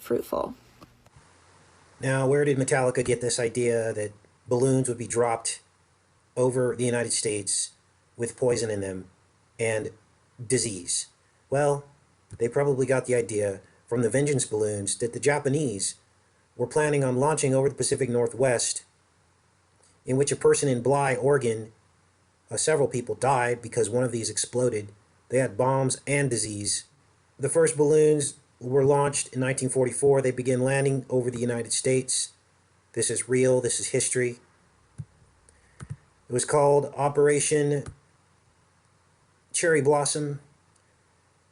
fruitful. Now, where did Metallica get this idea that balloons would be dropped over the United States with poison in them and disease? Well, they probably got the idea from the vengeance balloons that the Japanese were planning on launching over the Pacific Northwest, in which a person in Bly, Oregon, several people died because one of these exploded. They had bombs and disease. The first balloons were launched in 1944. They began landing over the United States. This is real. This is history. It was called Operation Cherry Blossom.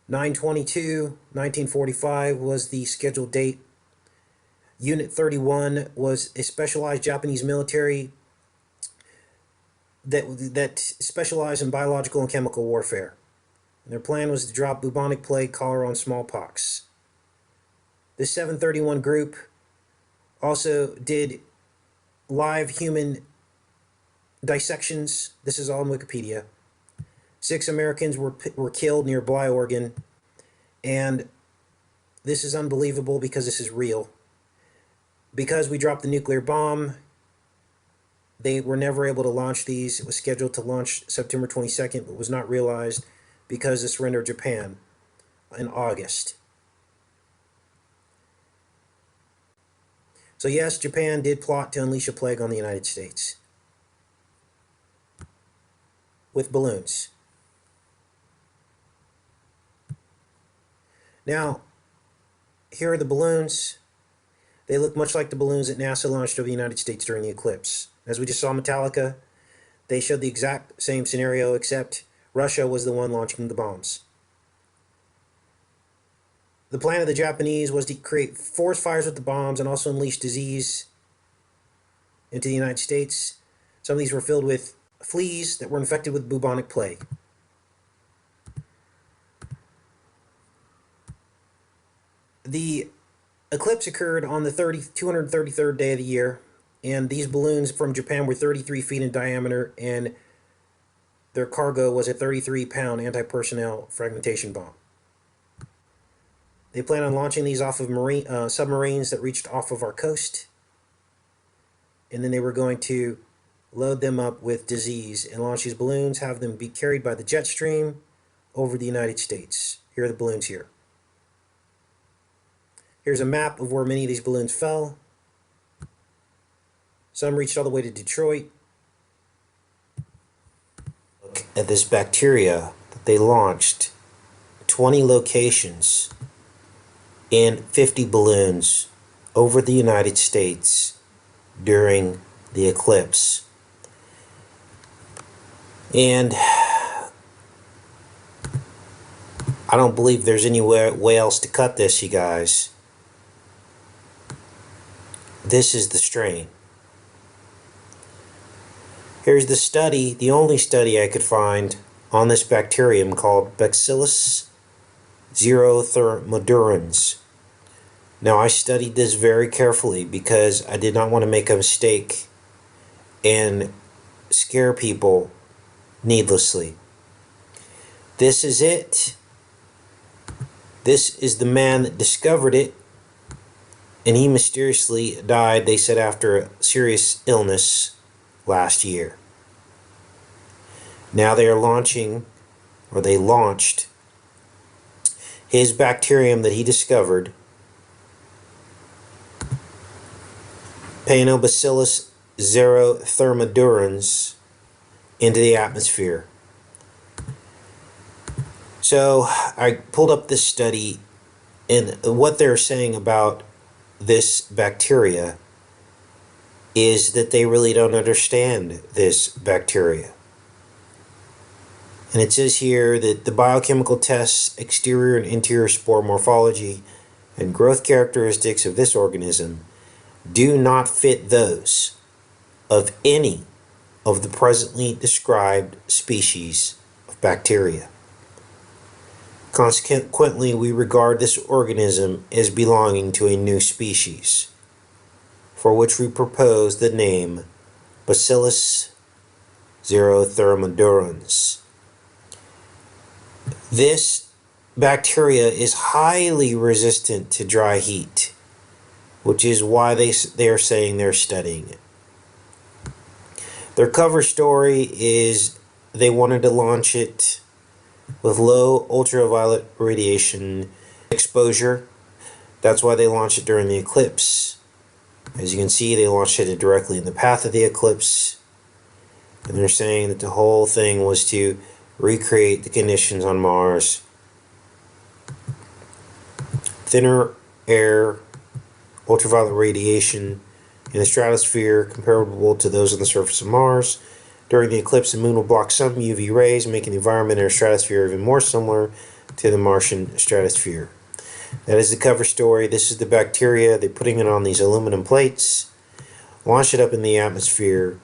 9/22/1945 was the scheduled date. Unit 31 was a specialized Japanese military that specialized in biological and chemical warfare. And their plan was to drop bubonic plague, cholera, and smallpox. The 731 group also did live human dissections. This is all in Wikipedia. 6 Americans were killed near Bly, Oregon. And this is unbelievable because this is real. Because we dropped the nuclear bomb, they were never able to launch these. It was scheduled to launch September 22nd, but was not realized because it surrendered Japan in August. So yes, Japan did plot to unleash a plague on the United States with balloons. Now, here are the balloons. They look much like the balloons that NASA launched over the United States during the eclipse. As we just saw Metallica, they showed the exact same scenario, except Russia was the one launching the bombs. The plan of the Japanese was to create forest fires with the bombs and also unleash disease into the United States. Some of these were filled with fleas that were infected with bubonic plague. The eclipse occurred on the 233rd day of the year, and these balloons from Japan were 33 feet in diameter, and their cargo was a 33-pound anti-personnel fragmentation bomb. They plan on launching these off of submarines that reached off of our coast, and then they were going to load them up with disease and launch these balloons, have them be carried by the jet stream over the United States. Here are the balloons here. Here's a map of where many of these balloons fell. Some reached all the way to Detroit. Look at this bacteria that they launched. 20 locations and 50 balloons over the United States during the eclipse. And I don't believe there's any way else to cut this, you guys. This is the strain. Here's the study, the only study I could find on this bacterium called Bacillus xerothermodurans. Now, I studied this very carefully because I did not want to make a mistake and scare people needlessly. This is it. This is the man that discovered it, and he mysteriously died, they said, after a serious illness last year. Now they are launching, or they launched, his bacterium that he discovered, Bacillus xerothermodurans, into the atmosphere. So I pulled up this study, and what they're saying about this bacteria is that they really don't understand this bacteria. And it says here that the biochemical tests, exterior and interior spore morphology, and growth characteristics of this organism do not fit those of any of the presently described species of bacteria. Consequently, we regard this organism as belonging to a new species, for which we propose the name Bacillus xerothermodurans. This bacteria is highly resistant to dry heat which is why they're saying they're studying it. Their cover story is they wanted to launch it with low ultraviolet radiation exposure. That's why they launched it during the eclipse. As you can see, they launched it directly in the path of the eclipse. And they're saying that the whole thing was to recreate the conditions on Mars. Thinner air, ultraviolet radiation in the stratosphere comparable to those on the surface of Mars. During the eclipse, the moon will block some UV rays, making the environment in our stratosphere even more similar to the Martian stratosphere. That is the cover story. This is the bacteria. They're putting it on these aluminum plates, launch it up in the atmosphere,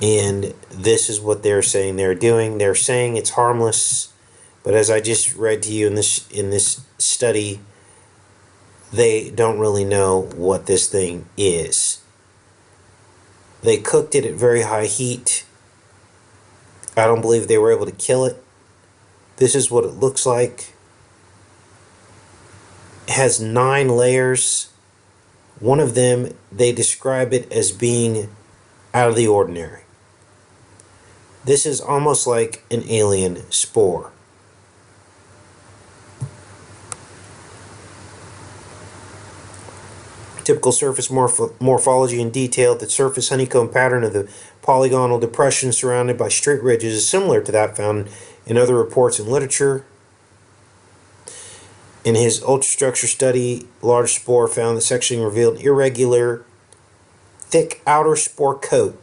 and this is what they're saying they're doing. They're saying it's harmless, but as I just read to you in this study, they don't really know what this thing is. They cooked it at very high heat. I don't believe they were able to kill it. This is what it looks like. It has 9 layers. One of them, they describe it as being out of the ordinary. This is almost like an alien spore. Typical surface morphology and detail. The surface honeycomb pattern of the polygonal depression surrounded by straight ridges is similar to that found in other reports and literature. In his ultrastructure study, large spore found the sectioning revealed irregular, thick outer spore coat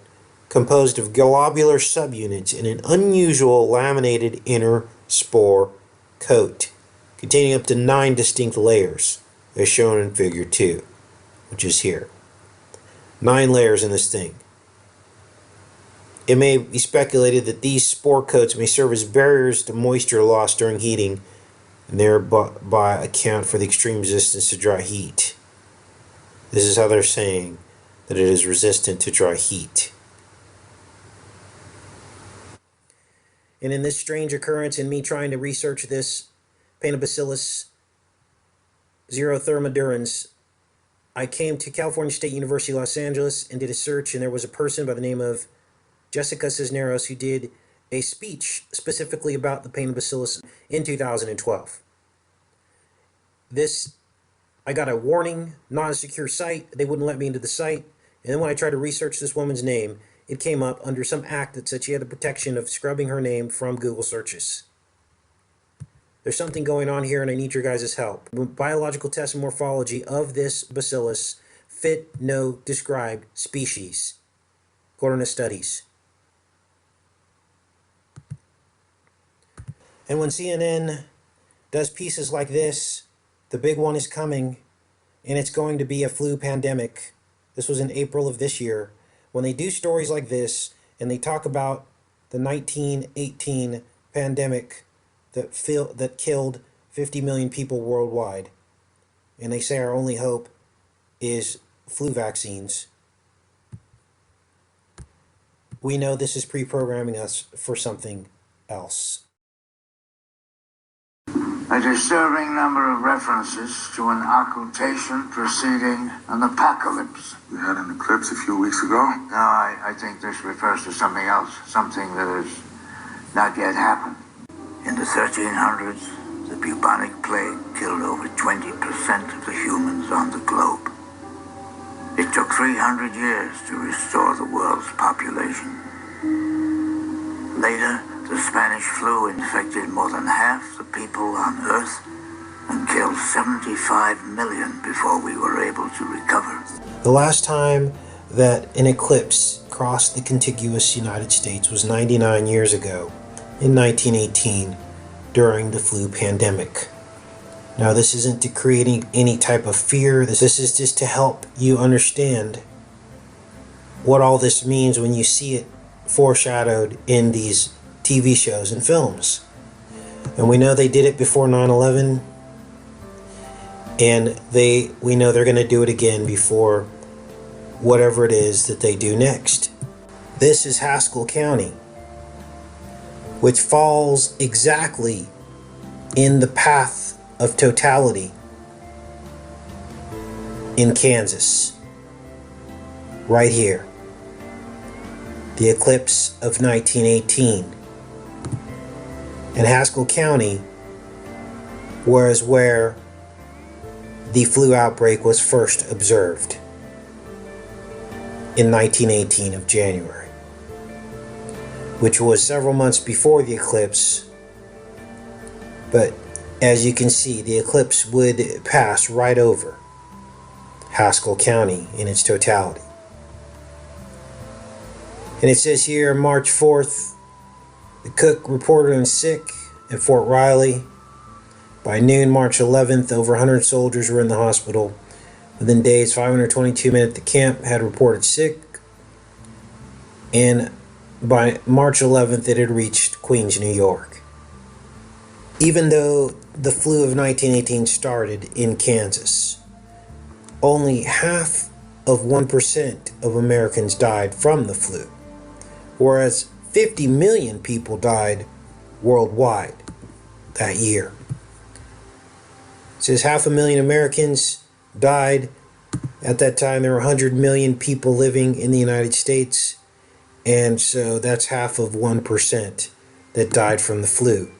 composed of globular subunits and an unusual laminated inner spore coat containing up to 9 distinct layers, as shown in Figure 2. Which is here. 9 layers in this thing. It may be speculated that these spore coats may serve as barriers to moisture loss during heating and thereby account for the extreme resistance to dry heat. This is how they're saying that it is resistant to dry heat. And in this strange occurrence, in me trying to research this Paenobacillus xerothermidurans, I came to California State University, Los Angeles, and did a search, and there was a person by the name of Jessica Cisneros who did a speech specifically about the Paenobacillus in 2012. I got a warning, not a secure site. They wouldn't let me into the site. And then when I tried to research this woman's name, it came up under some act that said she had the protection of scrubbing her name from Google searches. There's something going on here, and I need your guys' help. Biological tests and morphology of this bacillus fit no described species, according to studies. And when CNN does pieces like this, the big one is coming, and it's going to be a flu pandemic. This was in April of this year. When they do stories like this, and they talk about the 1918 pandemic that killed 50 million people worldwide, and they say our only hope is flu vaccines, we know this is pre-programming us for something else. A disturbing number of references to an occultation preceding an apocalypse. We had an eclipse a few weeks ago. No, I think this refers to something else, something that has not yet happened. In the 1300s, the bubonic plague killed over 20% of the humans on the globe. It took 300 years to restore the world's population. Later, the Spanish flu infected more than half the people on Earth and killed 75 million before we were able to recover. The last time that an eclipse crossed the contiguous United States was 99 years ago, in 1918, during the flu pandemic. Now, this isn't to create any type of fear. This is just to help you understand what all this means when you see it foreshadowed in these TV shows and films. And we know they did it before 9/11, and we know they're going to do it again before whatever it is that they do next. This is Haskell County, which falls exactly in the path of totality. in Kansas, right here. The eclipse of 1918. And Haskell County was where the flu outbreak was first observed in 1918 of January, which was several months before the eclipse. But as you can see, the eclipse would pass right over Haskell County in its totality. And it says here, March 4th, the cook reported him sick at Fort Riley. By noon, March 11th, over 100 soldiers were in the hospital. Within days, 522 men at the camp had reported sick. And by March 11th, it had reached Queens, New York. Even though the flu of 1918 started in Kansas, only half of 1% of Americans died from the flu, whereas 50 million people died worldwide that year. It says 500,000 Americans died. At that time, there were 100 million people living in the United States, and so that's half of 1% that died from the flu.